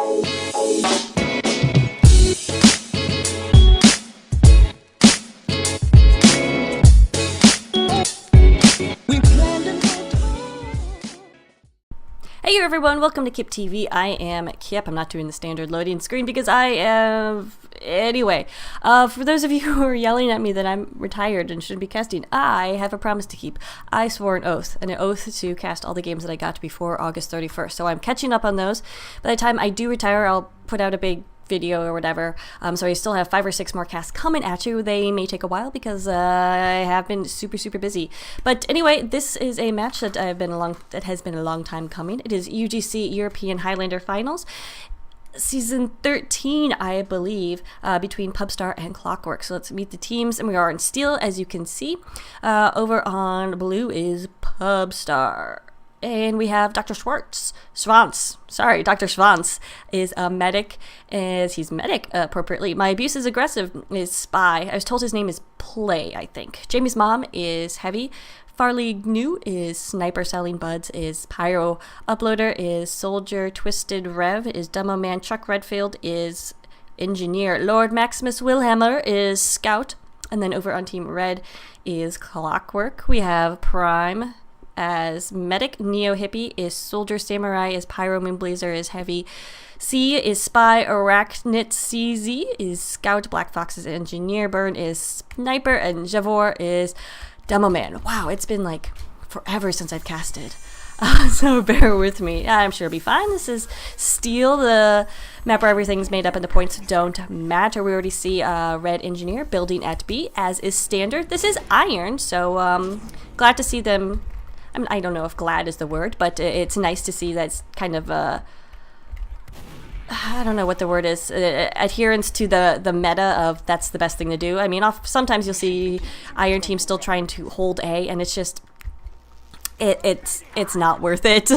Hey everyone, welcome to Kip TV. I am Kip. I'm not doing the standard loading screen because I am... Anyway, for those of you who are yelling at me that I'm retired and shouldn't be casting, I have a promise to keep. I swore an oath to cast all the games that I got before August 31st. So I'm catching up on those. By the time I do retire, I'll put out a big video or whatever. So I still have 5 or 6 more casts coming at you. They may take a while because I have been super busy. But anyway, this is a match that has been a long time coming. It is UGC European Highlander Finals. Season 13, I believe, between Pubst and Clockwork. So let's meet the teams, and we are in steel, as you can see. Over on blue is Pubst. And we have Dr. Dr. Schwanz is a medic, as he's medic appropriately. My abuse is aggressive is spy. I was told his name is Play, I think. Jamie's mom is heavy. Farley Gnu is sniper. Selling buds is pyro. Uploader is soldier. Twisted Rev is demo man. Chuck Redfield is engineer. Lord Maximus Wilhammer is scout. And then over on team red is Clockwork. We have Prime as medic. Neo Hippie is soldier. Samurai is pyro. Moonblazer is heavy. C is spy. Arachnid CZ is scout. Black Fox is engineer. Burn is sniper. And Javor is demo man. Wow, it's been like forever since I've casted. So bear with me. I'm sure it'll be fine. This is Steel, the map where everything's made up and the points don't matter. We already see Red Engineer building at B, as is standard. This is Iron, so glad to see them. I mean, I don't know if glad is the word, but it's nice to see that's kind of I don't know what the word is, adherence to the meta of that's the best thing to do. I mean, sometimes you'll see Iron Team still trying to hold A, and it's just it's not worth it.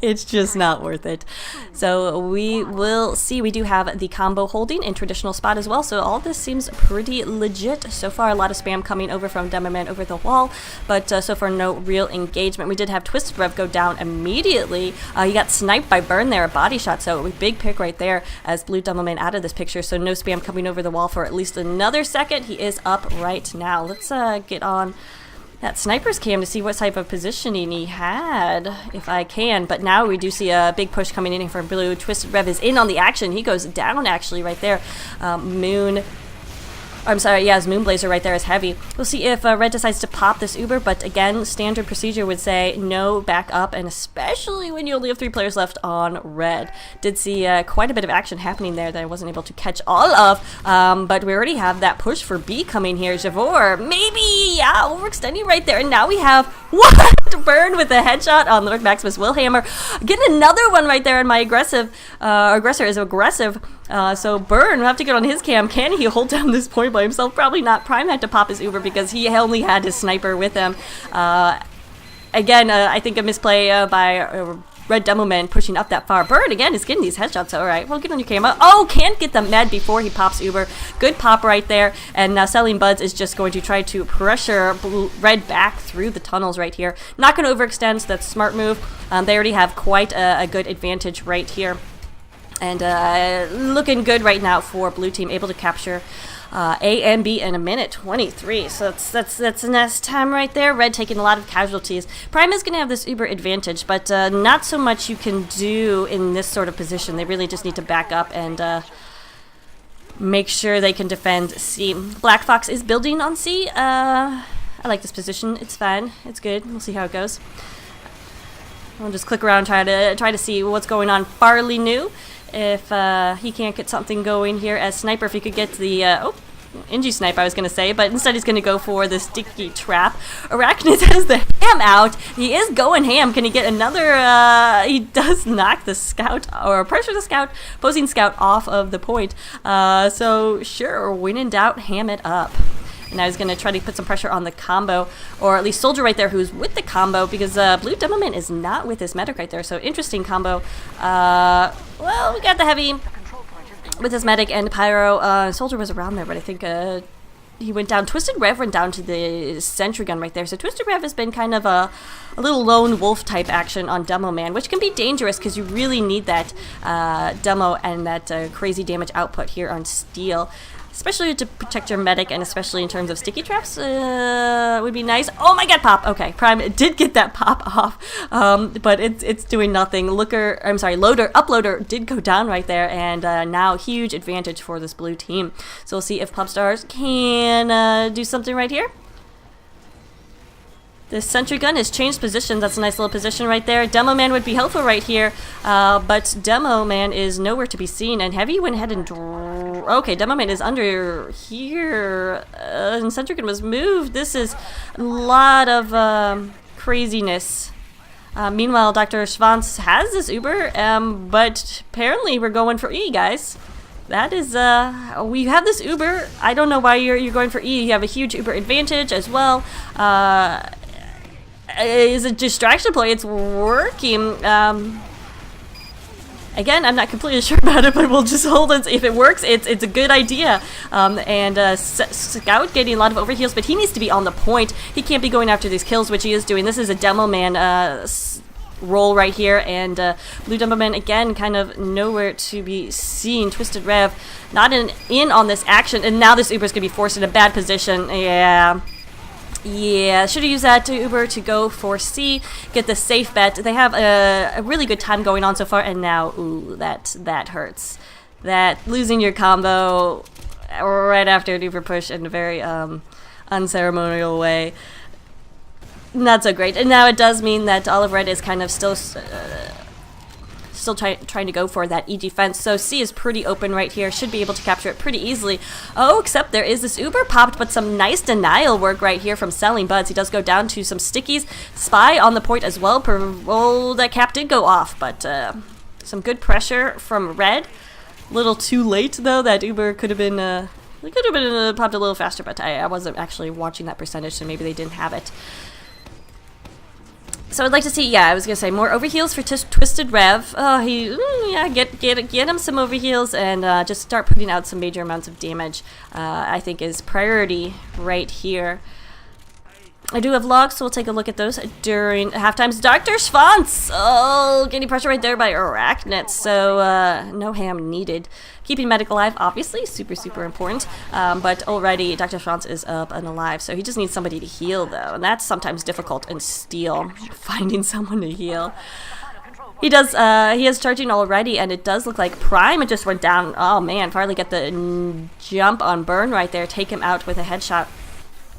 It's just not worth it. So we will see. We do have the combo holding in traditional spot as well, so all this seems pretty legit so far. A lot of spam coming over from Demo Man over the wall, but so far no real engagement. We did have Twisted Rev go down immediately. He got sniped by Burn there, a body shot, so a big pick right there as Blue Demo Man out of this picture, so no spam coming over the wall for at least another second. He is up right now. Let's get on that sniper's cam to see what type of positioning he had, if I can. But now we do see a big push coming in from Blue. Twisted Rev is in on the action. He goes down actually right there. His Moonblazer right there is heavy. We'll see if Red decides to pop this Uber, but again, standard procedure would say no back up, and especially when you only have 3 players left on Red. Did see quite a bit of action happening there that I wasn't able to catch all of, but we already have that push for B coming here. Javor, maybe, yeah, overextending right there, and now we have, what? Burn with a headshot on Lord Maximus Wilhammer. Get another one right there, and my aggressor is aggressive. So Burn will have to get on his cam. Can he hold down this point by himself? Probably not. Prime had to pop his Uber because he only had his sniper with him. Again, I think a misplay by Red Demo Man pushing up that far. Burn again is getting these headshots. All right, well, get on your camera. Oh, can't get the med before he pops Uber. Good pop right there. And now Selling Buds is just going to try to pressure Red back through the tunnels right here. Not going to overextend, so that's a smart move. They already have quite a good advantage right here. And looking good right now for Blue Team, able to capture A and B in a minute 23. So that's a nice time right there. Red taking a lot of casualties. Prime is going to have this Uber advantage, but not so much you can do in this sort of position. They really just need to back up and make sure they can defend C. Black Fox is building on C. I like this position. It's fine. It's good. We'll see how it goes. I'll just click around, try to see what's going on. Farley New, if he can't get something going here as Sniper, if he could get the Ingy Snipe, I was going to say, but instead he's going to go for the sticky trap. Arachnid has the ham out. He is going ham. Can he get another? He does knock the scout, or pressure the scout, opposing scout off of the point. So sure, when in doubt, ham it up. And I was going to try to put some pressure on the combo, or at least Soldier right there who's with the combo, because Blue Demoman is not with his medic right there. So interesting combo. Well, we got the heavy with his medic and pyro. Soldier was around there, but I think he went down. Twisted Rev went down to the Sentry Gun right there. So Twisted Rev has been kind of a little lone wolf type action on Demo Man, which can be dangerous because you really need that demo and that crazy damage output here on Steel. Especially to protect your medic, and especially in terms of sticky traps, would be nice. Oh my god, pop! Okay, Prime did get that pop off, but it's doing nothing. Uploader did go down right there, and now huge advantage for this blue team. So we'll see if Pubstars can do something right here. The Sentry Gun has changed position. That's a nice little position right there. Demo Man would be helpful right here, but Demo Man is nowhere to be seen, and Heavy went ahead and okay, Demo Man is under here, and Sentry Gun was moved. This is a lot of craziness. Meanwhile, Dr. Schwanz has this Uber, but apparently we're going for E, guys. That is, we have this Uber. I don't know why you're going for E. You have a huge Uber advantage as well. Is a distraction play. It's working. Again, I'm not completely sure about it, but we'll just hold it. If it works, it's a good idea. Scout getting a lot of overheals, but he needs to be on the point. He can't be going after these kills, which he is doing. This is a Demo Man roll right here, and Blue Demo Man again kind of nowhere to be seen. Twisted Rev not in on this action, and now this Uber's gonna be forced in a bad position. Yeah, should have used that to Uber to go for C, get the safe bet. They have a really good time going on so far, and now, ooh, that hurts. That losing your combo right after an Uber push in a very unceremonial way. Not so great. And now it does mean that Olive Red is kind of still trying to go for that E defense. So C is pretty open right here. Should be able to capture it pretty easily. Oh, except there is this Uber popped, but some nice denial work right here from Selling Buds. He does go down to some stickies. Spy on the point as well. Oh, that cap did go off, but some good pressure from Red. A little too late though. That Uber could have been popped a little faster, but I wasn't actually watching that percentage, so maybe they didn't have it. So I'd like to see, yeah, I was gonna say more overheals for Twisted Rev. Get him some overheals and just start putting out some major amounts of damage. I think is priority right here. I do have logs, so we'll take a look at those during halftimes. Dr. Schwanz! Oh, getting pressure right there by Arachnid, so no ham needed. Keeping medic alive, obviously, super important, but already Dr. Schwanz is up and alive, so he just needs somebody to heal, though, and that's sometimes difficult in Steel, finding someone to heal. He is charging already, and it does look like Prime just went down. Oh man, Farley get the jump on Burn right there, take him out with a headshot.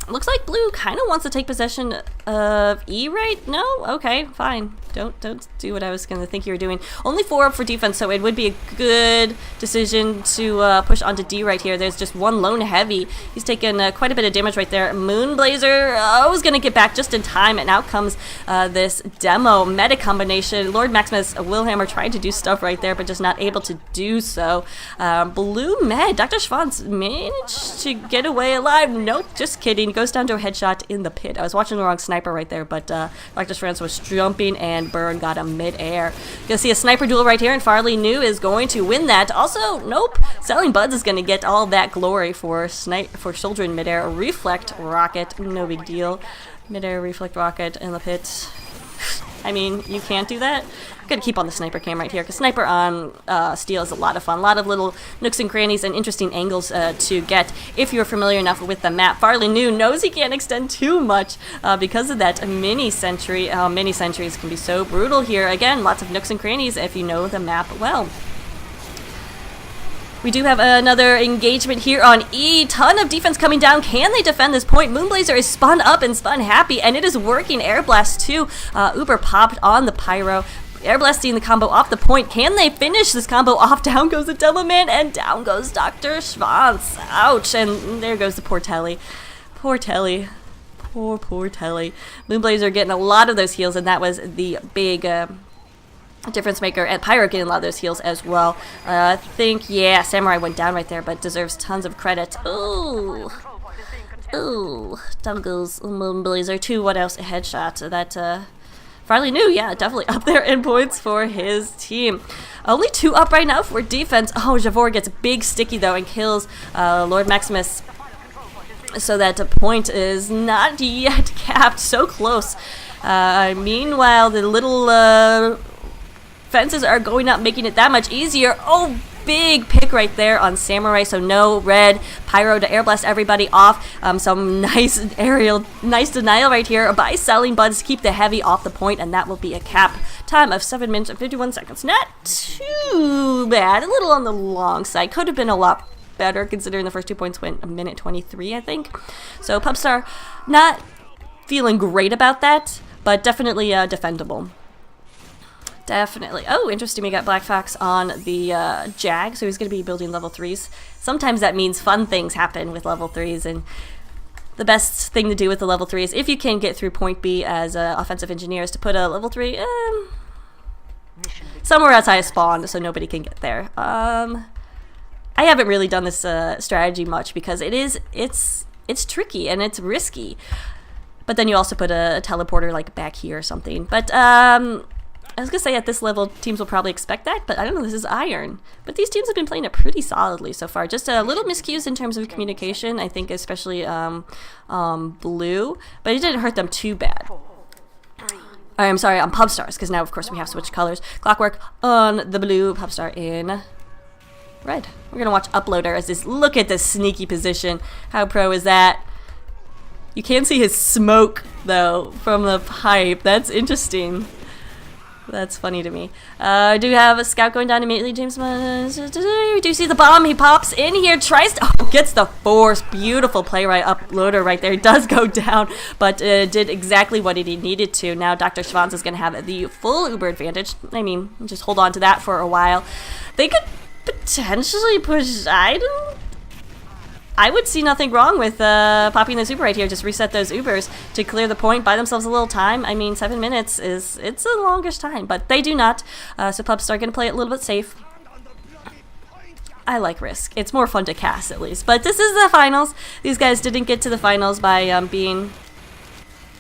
Looks like Blue kind of wants to take possession of E, right? No? Okay, fine. Don't do what I was going to think you were doing. Only 4 up for defense, so it would be a good decision to push onto D right here. There's just one lone heavy. He's taken quite a bit of damage right there. Moonblazer is going to get back just in time, and out comes this Demo meta combination. Lord Maximus Willhammer trying to do stuff right there, but just not able to do so. Blue med. Dr. Schwanz managed to get away alive. Nope, just kidding. Goes down to a headshot in the pit. I was watching the wrong sniper right there, but Dr. Schwanz was jumping, and Burn got him mid-air. Gonna see a sniper duel right here, and Farley New is going to win that. Also, nope, Selling Buds is gonna get all that glory for soldier in mid-air. A reflect rocket, no big deal. Mid-air reflect rocket in the pit. I mean, you can't do that. I'm gonna keep on the sniper cam right here, because sniper on Steel is a lot of fun. A lot of little nooks and crannies and interesting angles to get if you're familiar enough with the map. Farley New knows he can't extend too much because of that mini sentry. Mini sentries can be so brutal here. Again, lots of nooks and crannies if you know the map well. We do have another engagement here on E. Ton of defense coming down. Can they defend this point? Moonblazer is spun up and spun happy, and it is working. Air Blast too. Uber popped on the Pyro. Air Blasting the combo off the point. Can they finish this combo off? Down goes the Demo Man, and down goes Dr. Schwanz. Ouch, and there goes the poor Telly. Poor Telly. Poor Telly. Moonblazer getting a lot of those heals, and that was the big difference maker, and Pyro getting a lot of those heals as well. I think, yeah, Samurai went down right there, but deserves tons of credit. Ooh. Down goes Moonblazer too. What else? A headshot. That, Farley New, yeah, definitely up there in points for his team. Only 2 up right now for defense. Oh, Javor gets big sticky though and kills Lord Maximus so that the point is not yet capped. So close. Meanwhile, the little fences are going up, making it that much easier. Oh, big pick right there on Samurai, so no red. Pyro to air blast everybody off. Some nice denial right here by selling buds to keep the heavy off the point, and that will be a cap. Time of 7 minutes and 51 seconds. Not too bad. A little on the long side. Could have been a lot better considering the first 2 points went a minute 23, I think. So Pubst not feeling great about that, but definitely defendable. Definitely. Oh, interesting. We got Black Fox on the Jag, so he's going to be building level 3s. Sometimes that means fun things happen with level 3s, and the best thing to do with the level 3 is if you can get through point B as offensive engineers to put a level 3 somewhere outside of spawn so nobody can get there. I haven't really done this strategy much because it's tricky and it's risky. But then you also put a teleporter like back here or something. But I was going to say at this level, teams will probably expect that, but I don't know, this is Iron. But these teams have been playing it pretty solidly so far. Just a little miscues in terms of communication, I think especially Blue, but it didn't hurt them too bad. I'm sorry, on Pubstars, because now of course we have switched colors. Clockwork on the blue, Pubstar in red. We're going to watch Uploader as this, look at this sneaky position. How pro is that? You can see his smoke, though, from the pipe. That's interesting. That's funny to me. Do have a scout going down immediately. James, we do see the bomb. He pops in here, tries to, gets the force. Beautiful play right Uploader right there. He does go down, but did exactly what he needed to. Now Dr. Schwanz is going to have the full Uber advantage. I mean, just hold on to that for a while. They could potentially push item. I would see nothing wrong with popping this Uber right here. Just reset those Ubers to clear the point, buy themselves a little time. I mean, 7 minutes it's a longish time, but they do not. So Pubst are going to play it a little bit safe. I like Risk. It's more fun to cast, at least. But this is the finals. These guys didn't get to the finals by being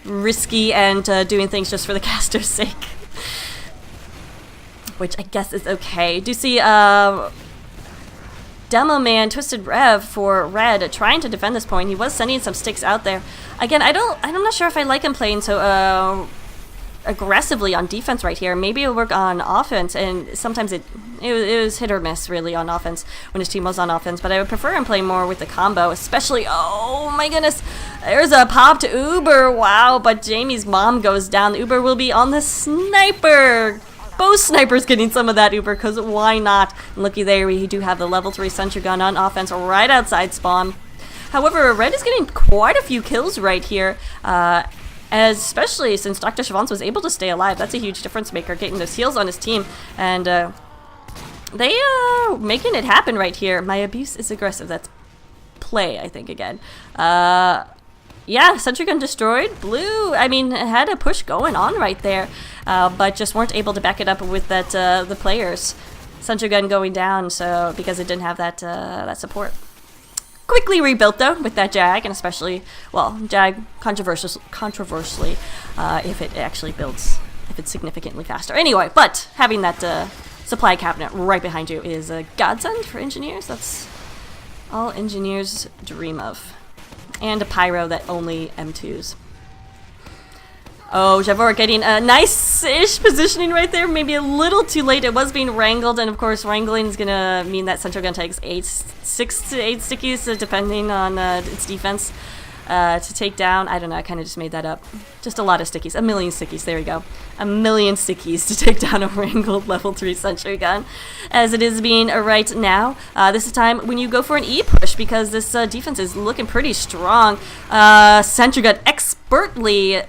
risky and doing things just for the caster's sake. Which I guess is okay. Do you see... Demo Man, Twisted Rev for red, trying to defend this point. He was sending some sticks out there. Again, I'm not sure if I like him playing so aggressively on defense right here. Maybe it'll work on offense, and sometimes it was hit or miss really on offense when his team was on offense. But I would prefer him playing more with the combo, especially. Oh my goodness, there's a pop to Uber. Wow, but Jamie's mom goes down. The Uber will be on the sniper. Both snipers getting some of that Uber, because why not? And looky there, we do have the level 3 sentry gun on offense right outside spawn. However, red is getting quite a few kills right here, especially since Dr. Schwanz was able to stay alive. That's a huge difference maker, getting those heals on his team. And they are making it happen right here. My abuse is aggressive. That's play, I think, again. Yeah, sentry gun destroyed. Blue, I mean, had a push going on right there, but just weren't able to back it up with that the players. Sentry gun going down, so because it didn't have that that support. Quickly rebuilt though with that Jag, and especially, well, Jag controversially, if it actually builds, if it's significantly faster. Anyway, but having that supply cabinet right behind you is a godsend for engineers. That's all engineers dream of. And a pyro that only M2s. Oh, Javor getting a nice-ish positioning right there. Maybe a little too late. It was being wrangled, and of course, wrangling is gonna mean that Central Gun takes 6 to 8 stickies, depending on its defense, to take down. I don't know. I kind of just made that up. Just a lot of stickies. A million stickies. There we go. A million stickies to take down a wrangled level 3 sentry gun, as it is being right now. This is time when you go for an E push, because this defense is looking pretty strong. Sentry gun expertly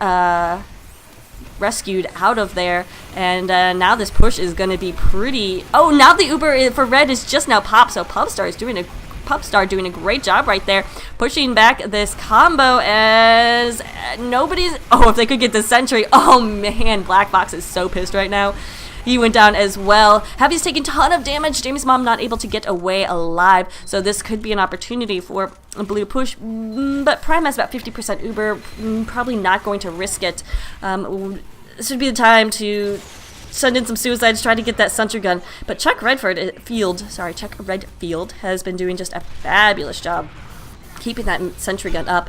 rescued out of there, and now this push is going to be pretty... Oh, now the Uber for red is just now popped, so Pubstar is doing a great job right there, pushing back this combo as nobody's... Oh, if they could get the sentry. Oh man, Black Box is so pissed right now. He went down as well. Heavy's taking a ton of damage. Jamie's mom not able to get away alive, so this could be an opportunity for a blue push, but Prime has about 50% Uber, probably not going to risk it. This would be the time to send in some suicides, try to get that sentry gun. But Chuck Redfield has been doing just a fabulous job keeping that sentry gun up,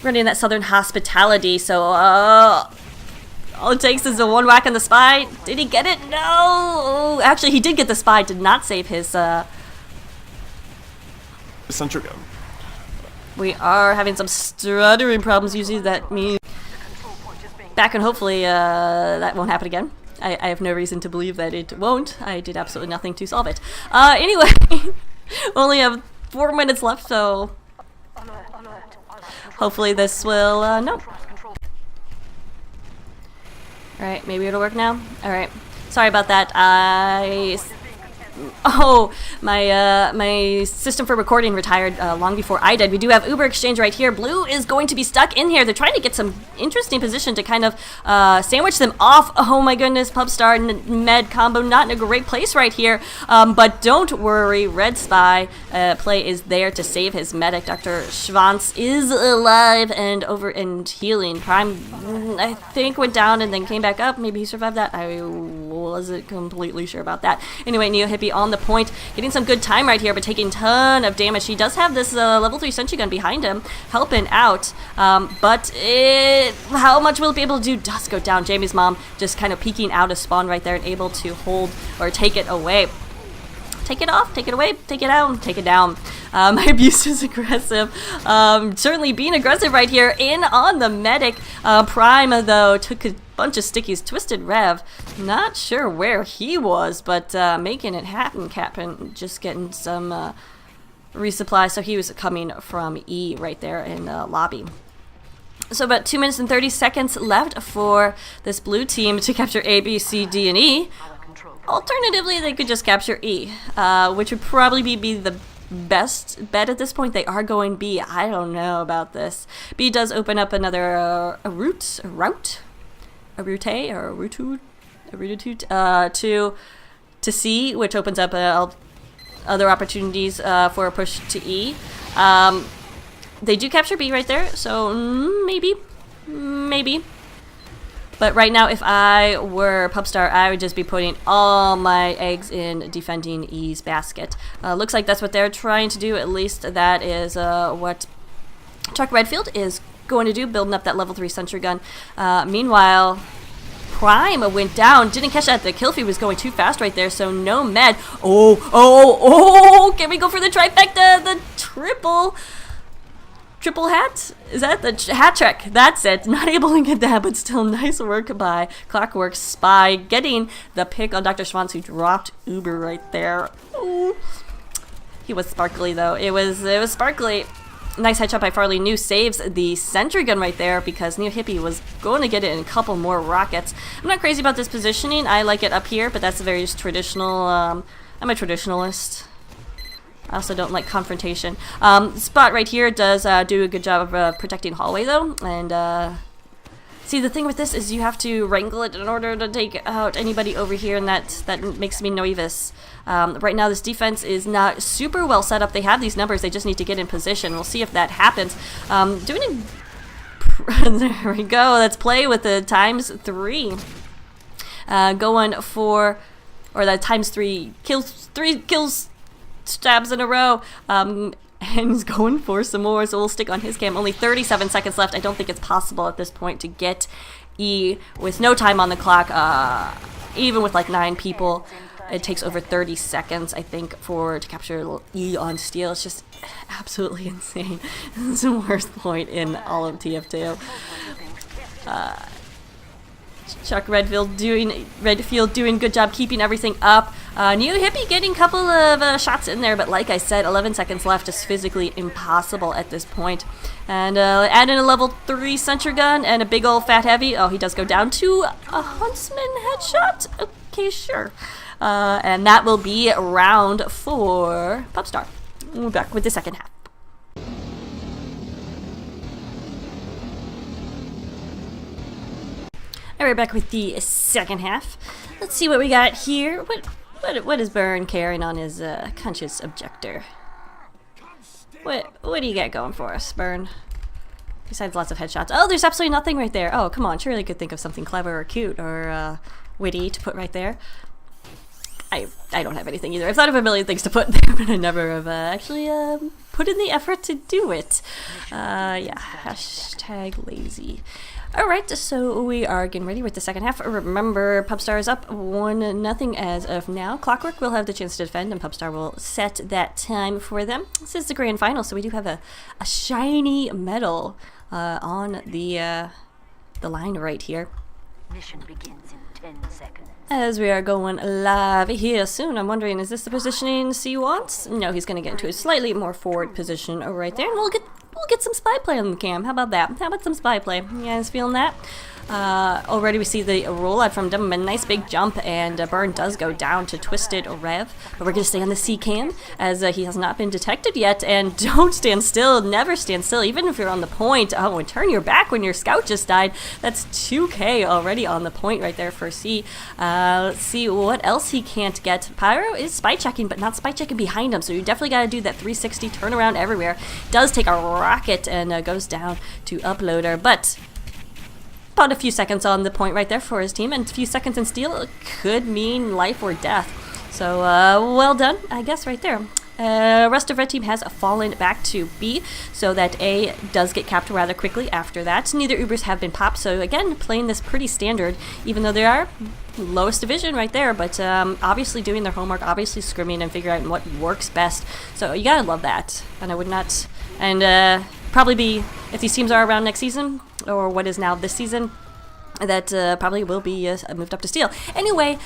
running that Southern hospitality. So all it takes is a one whack on the spy. Did he get it? No! Actually, he did get the spy, did not save his sentry gun. We are having some stuttering problems. Usually that means back, and hopefully that won't happen again. I have no reason to believe that it won't. I did absolutely nothing to solve it. Anyway, only have 4 minutes left, so hopefully this will, no. Alright, maybe it'll work now. Alright, sorry about that. My system for recording retired long before I did. We do have Uber Exchange right here. Blue is going to be stuck in here. They're trying to get some interesting position to kind of sandwich them off. Oh my goodness, Pubstar Med combo not in a great place right here. But don't worry, Red Spy play is there to save his medic. Dr. Schwanz is alive and healing. Prime, I think, went down and then came back up. Maybe he survived that. I wasn't completely sure about that. Anyway, Neo Hippie on the point, getting some good time right here, but taking a ton of damage. He does have this level 3 sentry gun behind him, helping out, but how much will it be able to do? Does go down. Jamie's mom just kind of peeking out of spawn right there and able to hold or take it away. Take it off, take it away, take it down, take it down. My abuse is aggressive. Certainly being aggressive right here in on the medic. Prime, though, took a bunch of stickies. Twisted Rev, not sure where he was, but making it happen, Captain. Just getting some resupply. So he was coming from E right there in the lobby. So about 2 minutes and 30 seconds left for this blue team to capture A, B, C, D, and E. Alternatively, they could just capture E, which would probably be the best bet at this point. They are going B. I don't know about this. B does open up another route to C, which opens up other opportunities for a push to E. They do capture B right there, so maybe. But right now, if I were Pubstar, I would just be putting all my eggs in defending E's basket. Looks like that's what they're trying to do. At least that is what Chuck Redfield is going to do, building up that level 3 sentry gun. Meanwhile, Prime went down. Didn't catch that. The kill feed was going too fast right there, so no med. Oh, can we go for the trifecta? The triple hat? Is that the hat trick? That's it. Not able to get that, but still nice work by Clockwork Spy, getting the pick on Dr. Schwanz, who dropped Uber right there. Ooh. He was sparkly though. It was sparkly. Nice headshot by Farley. New saves the sentry gun right there because Neo Hippie was going to get it in a couple more rockets. I'm not crazy about this positioning. I like it up here, but that's a very traditional. I'm a traditionalist. I also don't like confrontation. Spot right here does do a good job of protecting hallway though, and see, the thing with this is you have to wrangle it in order to take out anybody over here, and that makes me nervous. Right now this defense is not super well set up. They have these numbers, they just need to get in position. We'll see if that happens. There we go. Let's play with the ×3. Going for, or the ×3 kills, 3 kills, stabs in a row, and he's going for some more, so we'll stick on his cam. Only 37 seconds left. I don't think it's possible at this point to get E with no time on the clock. Even with like 9 people, it takes over 30 seconds, I think, to capture E on steal. It's just absolutely insane. This is the worst point in all of TF2. Chuck Redfield doing good job keeping everything up. Neo Hippie getting a couple of shots in there, but like I said, 11 seconds left, just physically impossible at this point. And add in a level 3 sentry gun and a big old fat heavy. Oh, he does go down to a Huntsman headshot. Okay, sure. And that will be round for Pubstar. We're back with the second half. Alright, back with the second half. Let's see what we got here. What is Burn carrying on his conscious objector? What do you got going for us, Burn? Besides lots of headshots. Oh, there's absolutely nothing right there. Oh, come on. Surely you could think of something clever or cute or witty to put right there. I don't have anything either. I've thought of a million things to put there, but I never have actually put in the effort to do it. Yeah, hashtag lazy. Alright, so we are getting ready with the second half. Remember, Pubstar is up 1-0 as of now. Clockwork will have the chance to defend, and Pubstar will set that time for them. This is the grand final, so we do have a shiny medal on the line right here. Mission begins in 10 seconds. As we are going live here soon, I'm wondering, is this the positioning C wants? No, he's going to get into a slightly more forward position right there, and we'll get some spy play on the cam. How about that? How about some spy play? You guys feeling that? Already we see the rollout from Demoman. Nice big jump, and Burn does go down to Twisted Rev. But we're going to stay on the C cam, as he has not been detected yet. And don't stand still. Never stand still, even if you're on the point. Oh, and turn your back when your scout just died. That's 2K already on the point right there for C. Let's see what else he can't get. Pyro is spy checking, but not spy checking behind him. So you definitely got to do that 360 turnaround everywhere. Does take a rocket and goes down to Uploader. But about a few seconds on the point right there for his team, and a few seconds in steel could mean life or death. So, well done, I guess, right there. Rest of red team has fallen back to B, so that A does get capped rather quickly after that. Neither Ubers have been popped, so again, playing this pretty standard, even though they are lowest division right there, but obviously doing their homework, obviously scrimming and figuring out what works best. So you gotta love that, and I would not, and probably be, if these teams are around next season, or what is now this season, that probably will be moved up to steel. Anyway,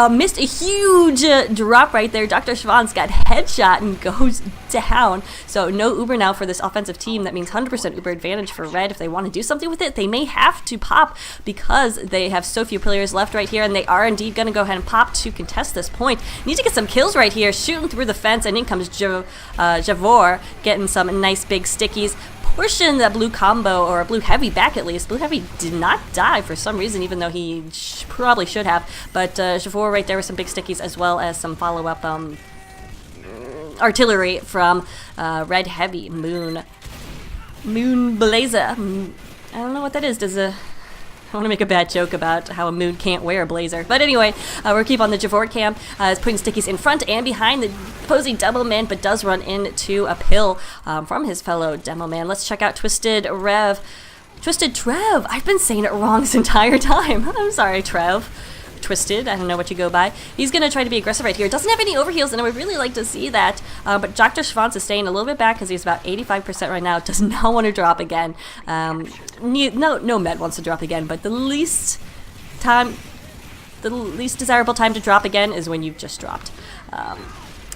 missed a huge drop right there. Dr. Schwann's got headshot and goes down. So no Uber now for this offensive team. That means 100% Uber advantage for Red. If they want to do something with it, they may have to pop, because they have so few players left right here, and they are indeed going to go ahead and pop to contest this point. Need to get some kills right here, shooting through the fence, and in comes Javor, getting some nice big stickies. Pushing the blue combo, or a blue heavy back at least. Blue heavy did not die for some reason, even though he probably should have. But Javor right there with some big stickies, as well as some follow-up artillery from red heavy. Moon Blazer. I don't know what that is. I want to make a bad joke about how a moon can't wear a blazer. But anyway, we'll keep on the Javor cam. Is putting stickies in front and behind the opposing Demo Man, but does run into a pill from his fellow Demo Man. Let's check out Twisted Rev. Twisted Trev. I've been saying it wrong this entire time. I'm sorry, Trev. Twisted, I don't know what you go by. He's going to try to be aggressive right here. Doesn't have any overheals, and I would really like to see that. But Dr. Schwanz is staying a little bit back, because he's about 85% right now. Does not want to drop again. No med wants to drop again, but the least desirable time to drop again is when you've just dropped.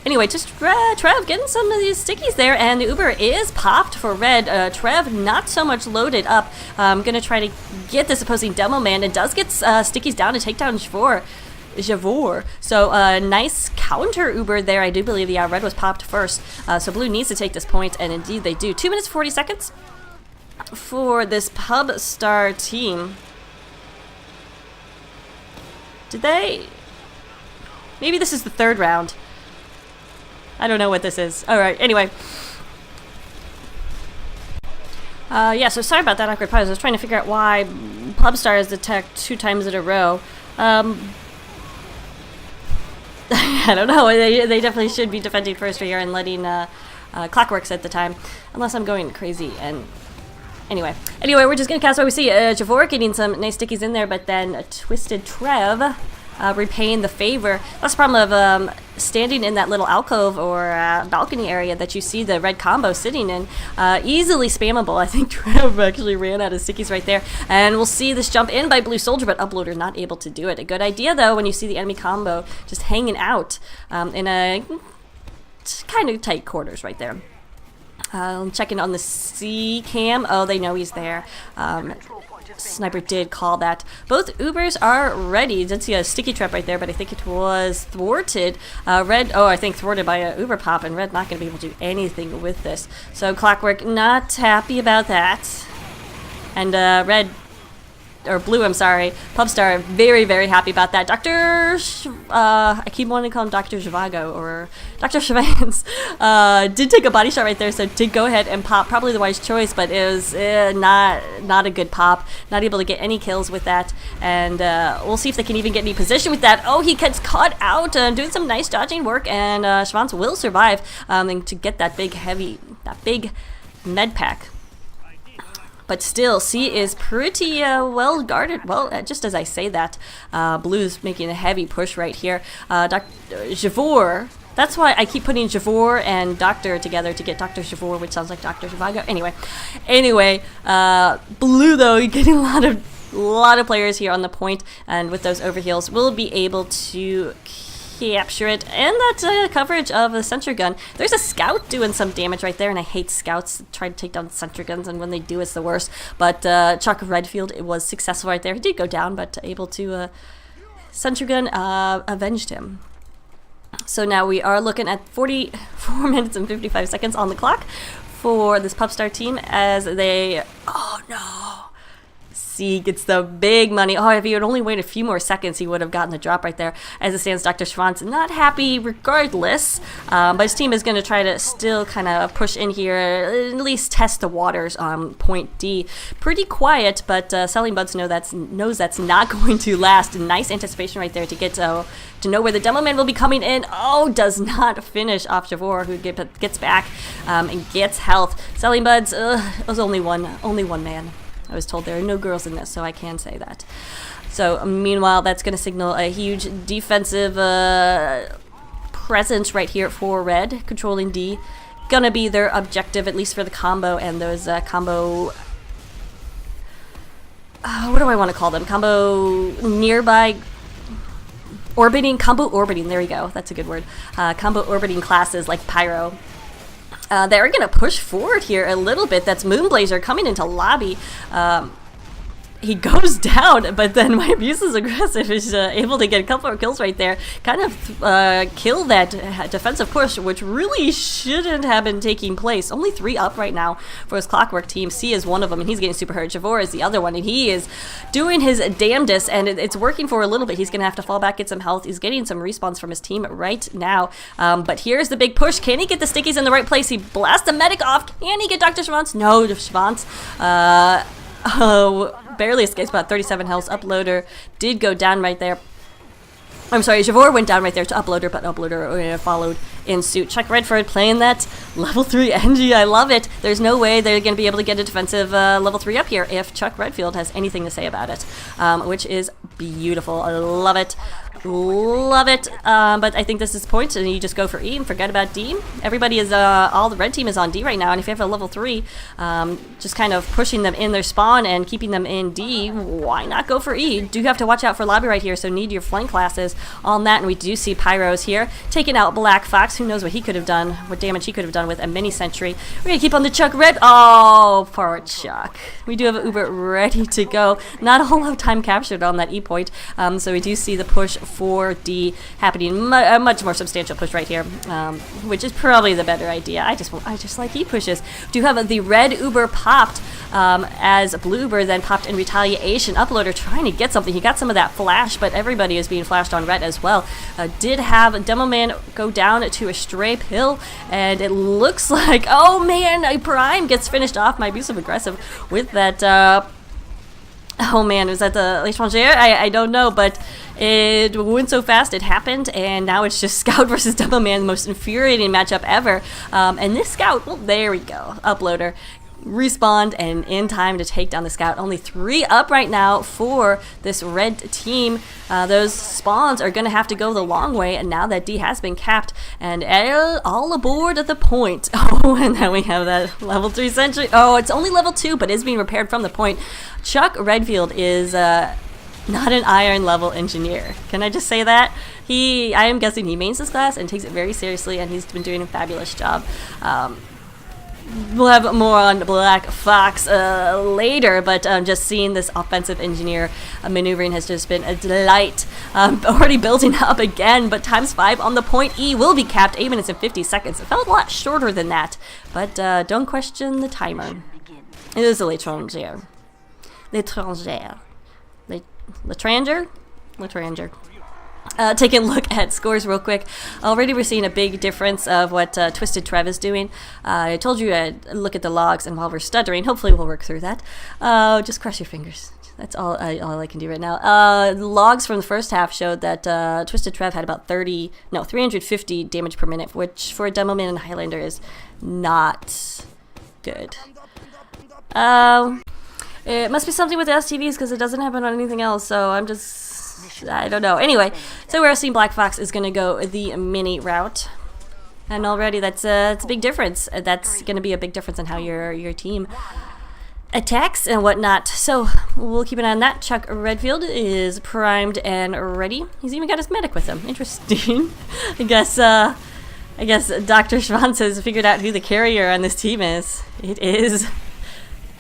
Anyway, just Trev getting some of these stickies there, and the Uber is popped for red. Trev not so much loaded up. Gonna try to get this opposing Demo Man, and does get stickies down to take down Javor. So nice counter Uber there. I do believe red was popped first. So blue needs to take this point, and indeed they do. 2 minutes 40 seconds for this Pubstar team. Did they? Maybe this is the third round. I don't know what this is. Alright, anyway. Yeah, so sorry about that awkward pause. I was trying to figure out why Pubstar has attacked 2 times in a row. I don't know. They definitely should be defending first here and letting Clockwork at the time. Unless I'm going crazy and... Anyway, we're just going to cast what we see. Javor getting some nice stickies in there, but then Twisted Trev repaying the favor. That's the problem of standing in that little alcove or balcony area that you see the red combo sitting in. Easily spammable. I think Trev actually ran out of stickies right there. And we'll see this jump in by Blue Soldier, but Uploader not able to do it. A good idea, though, when you see the enemy combo just hanging out in a kind of tight quarters right there. Checking on the C cam. Oh, they know he's there. Sniper did call that. Both Ubers are ready. Did see a sticky trap right there, but I think it was thwarted. Red, I think thwarted by a Uber pop, and Red not going to be able to do anything with this. So Clockwork not happy about that. And Red or blue, I'm sorry. Pubst are very, very happy about that. I keep wanting to call him Dr. Zhivago or Dr. Schwanz. Did take a body shot right there, so did go ahead and pop. Probably the wise choice, but it was not a good pop. Not able to get any kills with that, and we'll see if they can even get any position with that. Oh, he gets caught out, doing some nice dodging work, and Schwanz will survive and to get that big med pack. But still, C is pretty well guarded. Well, just as I say that, Blue's making a heavy push right here. Dr. Javor, that's why I keep putting Javor and Doctor together to get Dr. Javor, which sounds like Dr. Zhivago. Anyway, Blue, though, getting a lot of players here on the point, and with those overheals, will be able to capture it. And that coverage of the sentry gun. There's a scout doing some damage right there, and I hate scouts that try to take down sentry guns, and when they do, it's the worst. But Chuck Redfield, it was successful right there. He did go down, but able to sentry gun avenged him. So now we are looking at 44 minutes and 55 seconds on the clock for this Pubstar team as they... Oh, no. C gets the big money. Oh, if he had only waited a few more seconds, he would have gotten the drop right there. As it stands, Dr. Schwanz not happy regardless, but his team is going to try to still kind of push in here, at least test the waters on point D. Pretty quiet, but Selling Buds knows that's not going to last. Nice anticipation right there to get to know where the Demo Man will be coming in. Oh, does not finish off Javor, who gets back and gets health. Selling Buds, it was only one man. I was told there are no girls in this, so I can say that. So, meanwhile, that's going to signal a huge defensive presence right here for Red, controlling D. Gonna be their objective, at least for the combo and those combo... what do I want to call them? Combo nearby... Combo orbiting, there we go, that's a good word. Combo orbiting classes like Pyro. They're going to push forward here a little bit. That's Moonblazer coming into lobby. He goes down, but then my abuse is aggressive is able to get a couple of kills right there. Kind of kill that defensive push, which really shouldn't have been taking place. Only 3 up right now for his Clockwork team. C is one of them, and he's getting super hurt. Javor is the other one, and he is doing his damnedest, and it's working for a little bit. He's going to have to fall back, get some health. He's getting some respawns from his team right now. But here's the big push. Can he get the stickies in the right place? He blasts the medic off. Can he get Dr. Schwanz? No, Schwanz. Barely escapes, about 37 health. Uploader did go down right there. I'm sorry, Javor went down right there to Uploader, but Uploader followed in suit. Chuck Redford playing that level 3 NG. I love it. There's no way they're going to be able to get a defensive level 3 up here if Chuck Redfield has anything to say about it, which is beautiful. I love it. Love it. But I think this is points, and you just go for E and forget about D. Everybody is, all the red team is on D right now, and if you have a level 3, just kind of pushing them in their spawn and keeping them in D, why not go for E? Do have to watch out for lobby right here, so need your flank classes on that, and we do see Pyros here, taking out Black Fox. Who knows what he could have done, what damage he could have done with a mini sentry. We're gonna keep on the Chuck Red. Oh, poor Chuck. We do have an Uber ready to go. Not a whole lot of time captured on that E point, so we do see the push for D happening, a much more substantial push right here, which is probably the better idea. I just like E pushes. Do have the red Uber popped as blue Uber then popped in retaliation. Uploader trying to get something. He got some of that flash, but everybody is being flashed on red as well. Did have Demo Man go down to a stray pill, and it looks like, oh man, a Prime gets finished off. My abusive aggressive with that. Oh man, was that the L'Étranger? I don't know, but it went so fast, it happened, and now it's just Scout versus Demo Man, the most infuriating matchup ever. And this Scout, well, there we go, Uploader. Respawned and in time to take down the Scout. Only 3 up right now for this red team. Those spawns are going to have to go the long way, and now that D has been capped, and all aboard at the point. Oh, and then we have that level 3 sentry. Oh, it's only level 2, but is being repaired from the point. Chuck Redfield is not an iron level engineer. Can I just say that? I am guessing he mains this class and takes it very seriously, and he's been doing a fabulous job. We'll have more on Black Fox later, but just seeing this offensive engineer maneuvering has just been a delight. Already building up again, but ×5 on the point. E will be capped 8 minutes and 50 seconds. It felt a lot shorter than that, but don't question the timer. It is a L'Étranger. L'Étranger. Latranger. Taking a look at scores real quick. Already we're seeing a big difference of what Twisted Trev is doing. I told you I'd look at the logs, and while we're stuttering, hopefully we'll work through that. Just cross your fingers. That's all I can do right now. Logs from the first half showed that Twisted Trev had about 350 damage per minute, which for a Demoman and Highlander is not good. It must be something with the STVs because it doesn't happen on anything else, so I don't know. Anyway, so we're seeing Black Fox is going to go the mini route. And already it's a big difference. That's going to be a big difference in how your team attacks and whatnot. So we'll keep an eye on that. Chuck Redfield is primed and ready. He's even got his medic with him. Interesting. I guess Dr. Schwanz has figured out who the carrier on this team is. It is,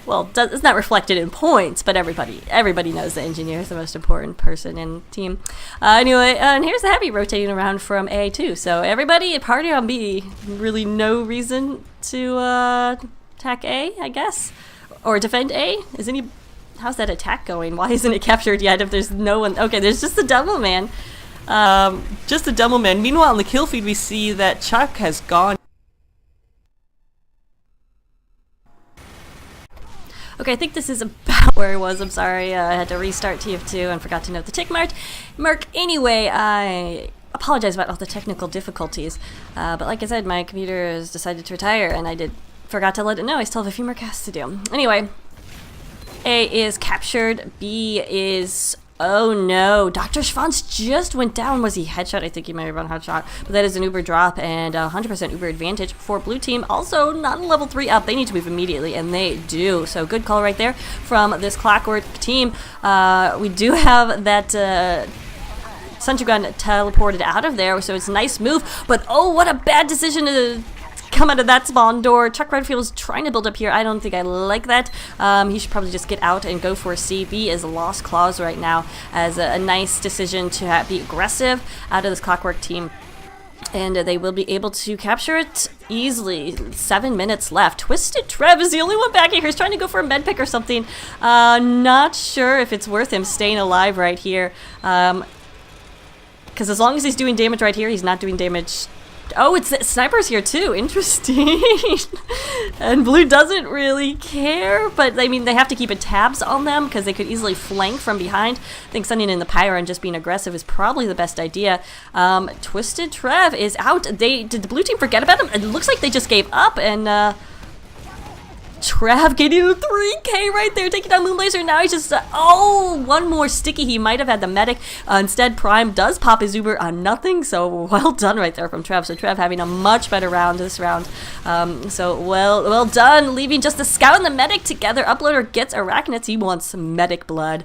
well, it's not reflected in points, but everybody knows the engineer is the most important person in the team. Anyway, and here's the heavy rotating around from A too. So everybody party on B. Really no reason to attack A, I guess. Or defend A? How's that attack going? Why isn't it captured yet if there's no one? Okay, there's just the Demoman. Just the Demoman. Meanwhile, on the kill feed, we see that Chuck has gone. Okay, I think this is about where I was. I'm sorry, I had to restart TF2 and forgot to note the tick mark. Anyway, I apologize about all the technical difficulties. But like I said, my computer has decided to retire, and I forgot to let it know I still have a few more casts to do. Anyway, A is captured. B is... Oh no, Dr. Schwanz just went down. Was he headshot? I think he might have run headshot. But that is an Uber drop and 100% Uber advantage for blue team. Also, not a level 3 up. They need to move immediately, and they do. So good call right there from this Clockwork team. We do have that... Sentry gun teleported out of there, so it's a nice move. But oh, what a bad decision to come out of that spawn door. Chuck Redfield is trying to build up here. I don't think I like that. He should probably just get out and go for a C. B is lost claws right now as a nice decision to be aggressive out of this Clockwork team. And they will be able to capture it easily. 7 minutes left. Twisted Trev is the only one back here. He's trying to go for a med pick or something. Not sure if it's worth him staying alive right here. Because as long as he's doing damage right here, he's not doing damage. Oh, it's snipers here too. Interesting. And blue doesn't really care, but I mean they have to keep tabs on them because they could easily flank from behind. I think sending in the pyro and just being aggressive is probably the best idea. Twisted Trev is out. Did the blue team forget about him? It looks like they just gave up, and Trev getting a 3K right there, taking down Moonblazer. Now he's just, one more sticky. He might have had the medic. Instead, Prime does pop his Uber on nothing, so well done right there from Trev. So Trev having a much better round this round. So well done, leaving just the scout and the medic together. Uploader gets Arachnids. He wants some medic blood.